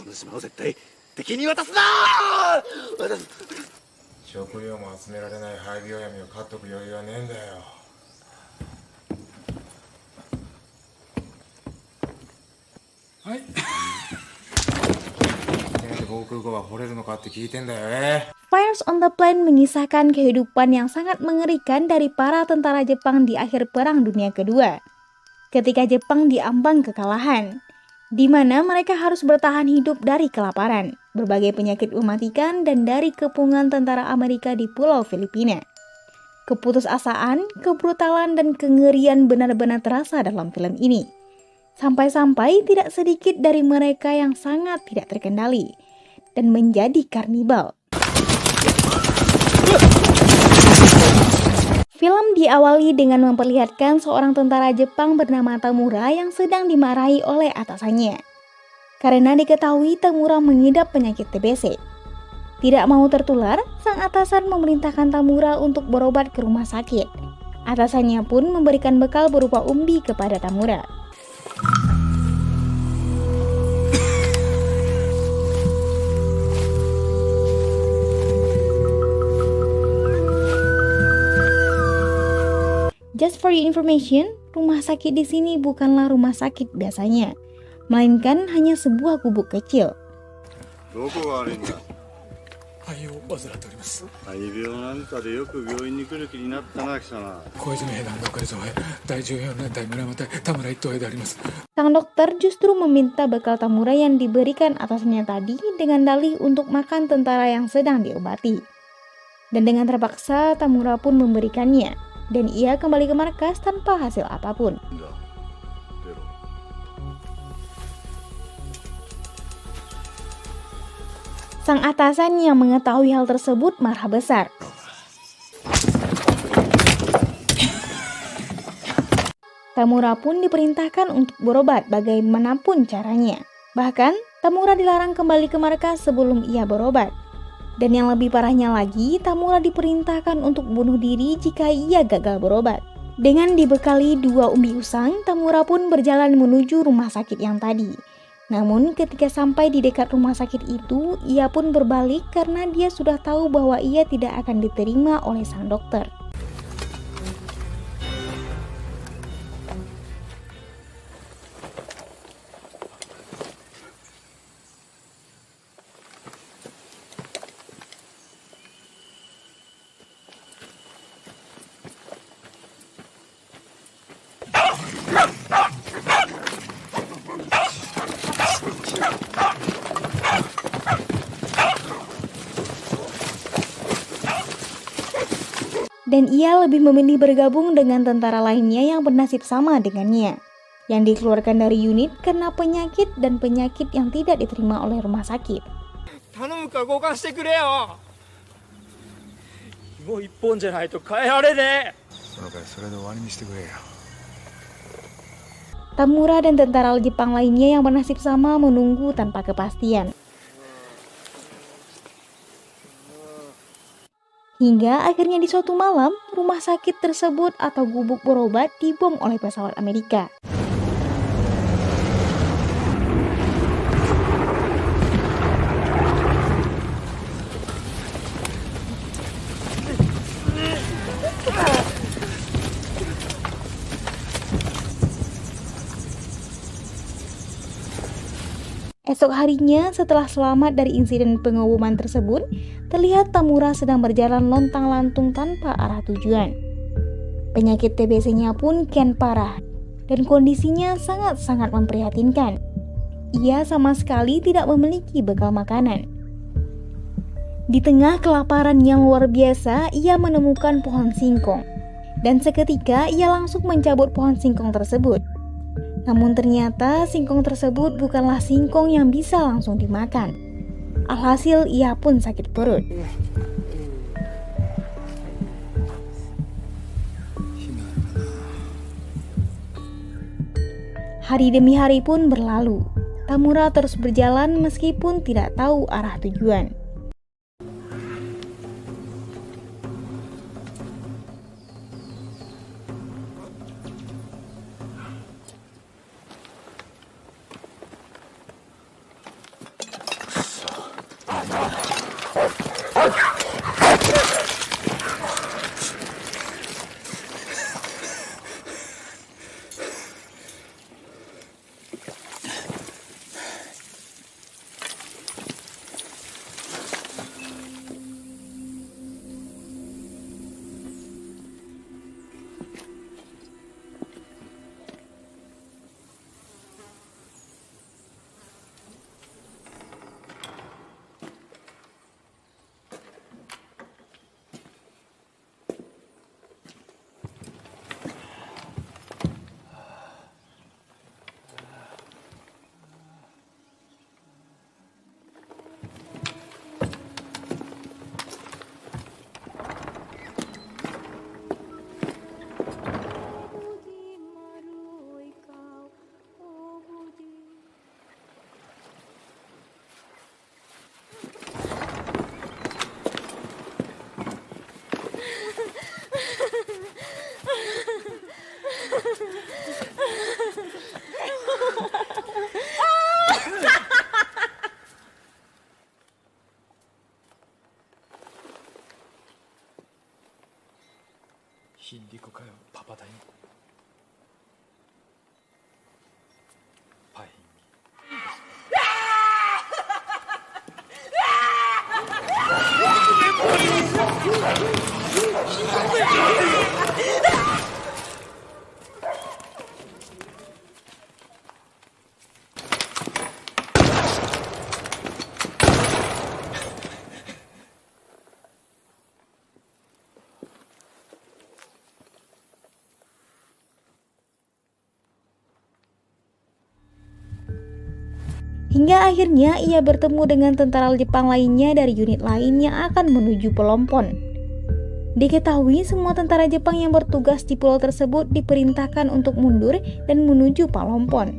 の島を絶対敵に渡すなー。食料も集められない廃病闇を飼っとく余裕はねえんだよ。はい。防空壕は掘れるのかって聞いてんだよね。Fires on the Plain mengisahkan kehidupan yang sangat mengerikan dari para tentara Jepang di akhir Perang Dunia Kedua. Ketika Jepang diambang kekalahan, di mana mereka harus bertahan hidup dari kelaparan, berbagai penyakit mematikan, dan dari kepungan tentara Amerika di Pulau Filipina. Keputusasaan, kebrutalan, dan kengerian benar-benar terasa dalam film ini. Sampai-sampai tidak sedikit dari mereka yang sangat tidak terkendali dan menjadi karnibal. Film diawali dengan memperlihatkan seorang tentara Jepang bernama Tamura yang sedang dimarahi oleh atasannya. Karena diketahui Tamura mengidap penyakit TBC. Tidak mau tertular, sang atasan memerintahkan Tamura untuk berobat ke rumah sakit. Atasannya pun memberikan bekal berupa umbi kepada Tamura. Just for your information, rumah sakit di sini bukanlah rumah sakit biasanya, melainkan hanya sebuah gubuk kecil. Sang dokter justru meminta bekal Tamura yang diberikan atasnya tadi dengan dalih untuk makan tentara yang sedang diobati. Dan dengan terpaksa Tamura pun memberikannya. Dan ia kembali ke markas tanpa hasil apapun. Sang atasan yang mengetahui hal tersebut marah besar. Tamura pun diperintahkan untuk berobat bagaimanapun caranya. Bahkan, Tamura dilarang kembali ke markas sebelum ia berobat. Dan yang lebih parahnya lagi, Tamura diperintahkan untuk bunuh diri jika ia gagal berobat. Dengan dibekali 2 umbi usang, Tamura pun berjalan menuju rumah sakit yang tadi. Namun ketika sampai di dekat rumah sakit itu, ia pun berbalik karena dia sudah tahu bahwa ia tidak akan diterima oleh sang dokter. Dan ia lebih memilih bergabung dengan tentara lainnya yang bernasib sama dengannya, yang dikeluarkan dari unit karena penyakit dan penyakit yang tidak diterima oleh rumah sakit. Tamura dan tentara Jepang lainnya yang bernasib sama menunggu tanpa kepastian. Hingga akhirnya di suatu malam, rumah sakit tersebut atau gubuk berobat dibom oleh pesawat Amerika. Esok harinya, setelah selamat dari insiden pengeboman tersebut, terlihat Tamura sedang berjalan lontang-lantung tanpa arah tujuan. Penyakit TBC-nya pun kian parah, dan kondisinya sangat-sangat memprihatinkan. Ia sama sekali tidak memiliki bekal makanan. Di tengah kelaparan yang luar biasa, ia menemukan pohon singkong. Dan seketika, ia langsung mencabut pohon singkong tersebut. Namun ternyata singkong tersebut bukanlah singkong yang bisa langsung dimakan. Alhasil ia pun sakit perut. Hari demi hari pun berlalu. Tamura terus berjalan meskipun tidak tahu arah tujuan. Hingga akhirnya ia bertemu dengan tentara Jepang lainnya dari unit lain yang akan menuju Pelompon. Diketahui semua tentara Jepang yang bertugas di pulau tersebut diperintahkan untuk mundur dan menuju Pelompon.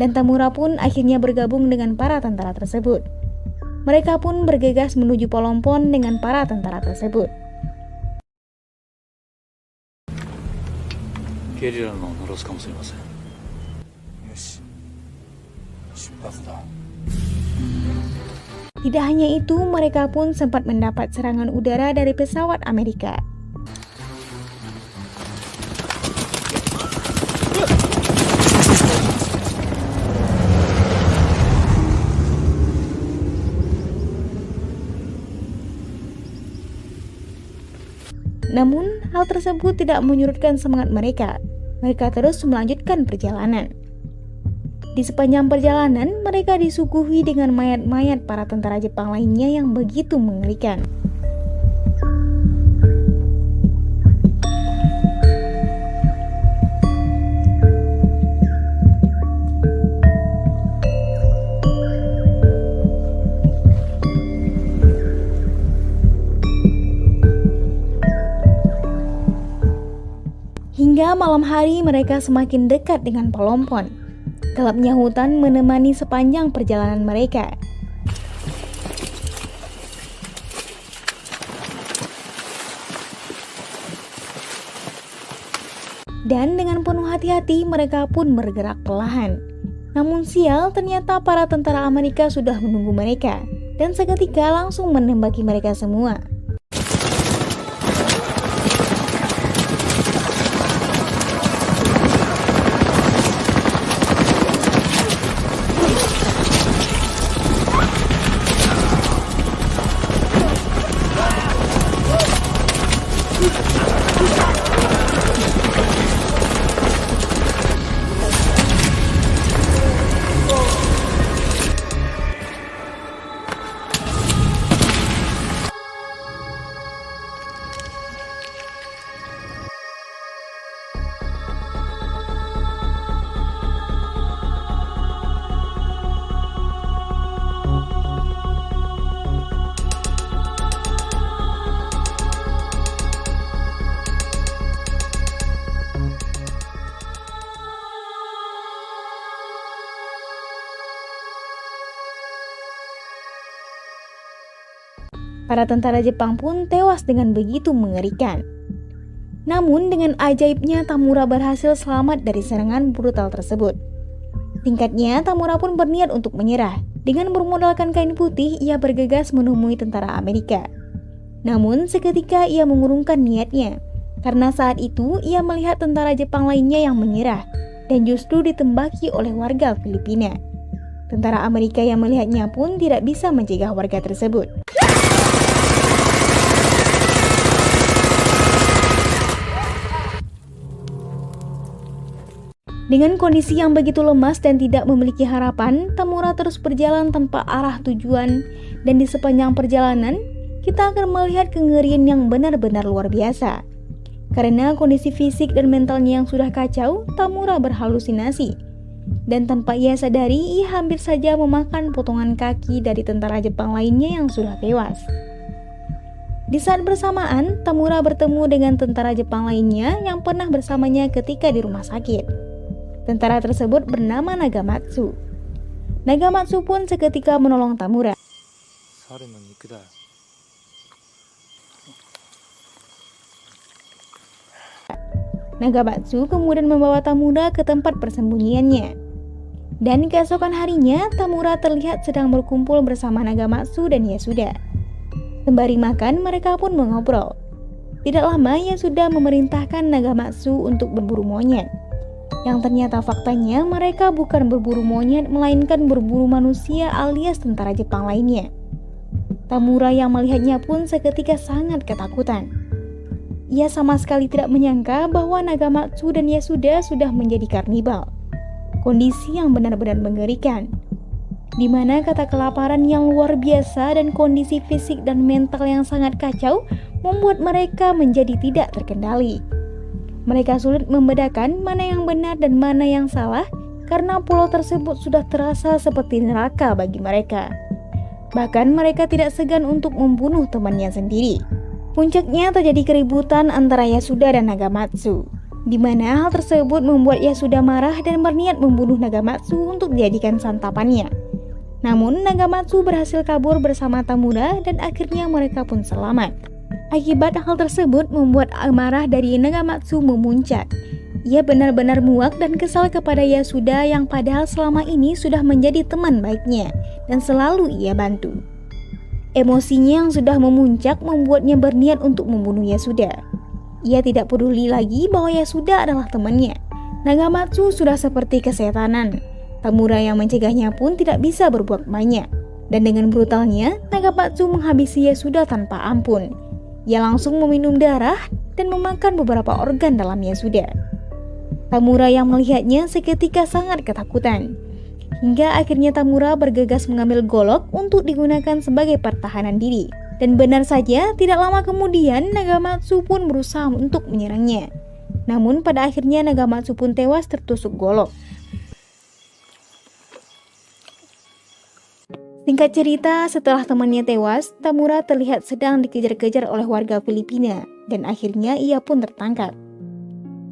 Dan Tamura pun akhirnya bergabung dengan para tentara tersebut. Mereka pun bergegas menuju Pelompon dengan para tentara tersebut. ゲリラのノロスかもしれません。よし、出発だ。 Tidak hanya itu, mereka pun sempat mendapat serangan udara dari pesawat Amerika. Namun, hal tersebut tidak menyurutkan semangat mereka. Mereka terus melanjutkan perjalanan. Di sepanjang perjalanan, mereka disuguhi dengan mayat-mayat para tentara Jepang lainnya yang begitu mengerikan. Hingga malam hari mereka semakin dekat dengan Pelompon. Gelapnya hutan menemani sepanjang perjalanan mereka. Dan dengan penuh hati-hati mereka pun bergerak perlahan. Namun sial, ternyata para tentara Amerika sudah menunggu mereka dan seketika langsung menembaki mereka semua. Para tentara Jepang pun tewas dengan begitu mengerikan. Namun dengan ajaibnya Tamura berhasil selamat dari serangan brutal tersebut. Singkatnya, Tamura pun berniat untuk menyerah. Dengan bermodalkan kain putih, ia bergegas menemui tentara Amerika. Namun seketika ia mengurungkan niatnya, karena saat itu ia melihat tentara Jepang lainnya yang menyerah dan justru ditembaki oleh warga Filipina. Tentara Amerika yang melihatnya pun tidak bisa mencegah warga tersebut. Dengan kondisi yang begitu lemas dan tidak memiliki harapan, Tamura terus berjalan tanpa arah tujuan, dan di sepanjang perjalanan, kita akan melihat kengerian yang benar-benar luar biasa. Karena kondisi fisik dan mentalnya yang sudah kacau, Tamura berhalusinasi. Dan tanpa ia sadari, ia hampir saja memakan potongan kaki dari tentara Jepang lainnya yang sudah tewas. Di saat bersamaan, Tamura bertemu dengan tentara Jepang lainnya yang pernah bersamanya ketika di rumah sakit. Tentara tersebut bernama Nagamatsu. Nagamatsu pun seketika menolong Tamura. Nagamatsu kemudian membawa Tamura ke tempat persembunyiannya. Dan keesokan harinya, Tamura terlihat sedang berkumpul bersama Nagamatsu dan Yasuda. Sembari makan, mereka pun mengobrol. Tidak lama, Yasuda memerintahkan Nagamatsu untuk berburu monyet. Yang ternyata faktanya mereka bukan berburu monyet, melainkan berburu manusia alias tentara Jepang lainnya. Tamura yang melihatnya pun seketika sangat ketakutan. Ia sama sekali tidak menyangka bahwa Nagamatsu dan Yasuda sudah menjadi karnibal. Kondisi yang benar-benar mengerikan, di mana kata kelaparan yang luar biasa dan kondisi fisik dan mental yang sangat kacau membuat mereka menjadi tidak terkendali. Mereka sulit membedakan mana yang benar dan mana yang salah karena pulau tersebut sudah terasa seperti neraka bagi mereka. Bahkan mereka tidak segan untuk membunuh temannya sendiri. Puncaknya terjadi keributan antara Yasuda dan Nagamatsu, di mana hal tersebut membuat Yasuda marah dan berniat membunuh Nagamatsu untuk dijadikan santapannya. Namun Nagamatsu berhasil kabur bersama Tamura dan akhirnya mereka pun selamat. Akibat hal tersebut membuat amarah dari Nagamatsu memuncak. Ia benar-benar muak dan kesal kepada Yasuda yang padahal selama ini sudah menjadi teman baiknya dan selalu ia bantu. Emosinya yang sudah memuncak membuatnya berniat untuk membunuh Yasuda. Ia tidak peduli lagi bahwa Yasuda adalah temannya. Nagamatsu sudah seperti kesetanan. Tamura yang mencegahnya pun tidak bisa berbuat banyak. Dan dengan brutalnya, Nagamatsu menghabisi Yasuda tanpa ampun. Ia langsung meminum darah dan memakan beberapa organ dalam Yasuda. Tamura yang melihatnya seketika sangat ketakutan. Hingga akhirnya Tamura bergegas mengambil golok untuk digunakan sebagai pertahanan diri. Dan benar saja, tidak lama kemudian Nagamatsu pun berusaha untuk menyerangnya. Namun pada akhirnya Nagamatsu pun tewas tertusuk golok. Singkat cerita, setelah temannya tewas, Tamura terlihat sedang dikejar-kejar oleh warga Filipina dan akhirnya ia pun tertangkap.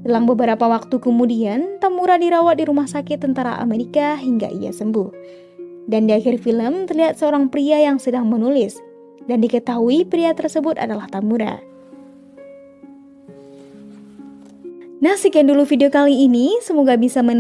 Selang beberapa waktu kemudian, Tamura dirawat di rumah sakit tentara Amerika hingga ia sembuh. Dan di akhir film terlihat seorang pria yang sedang menulis dan diketahui pria tersebut adalah Tamura. Nah, sekian dulu video kali ini, semoga bisa menemukan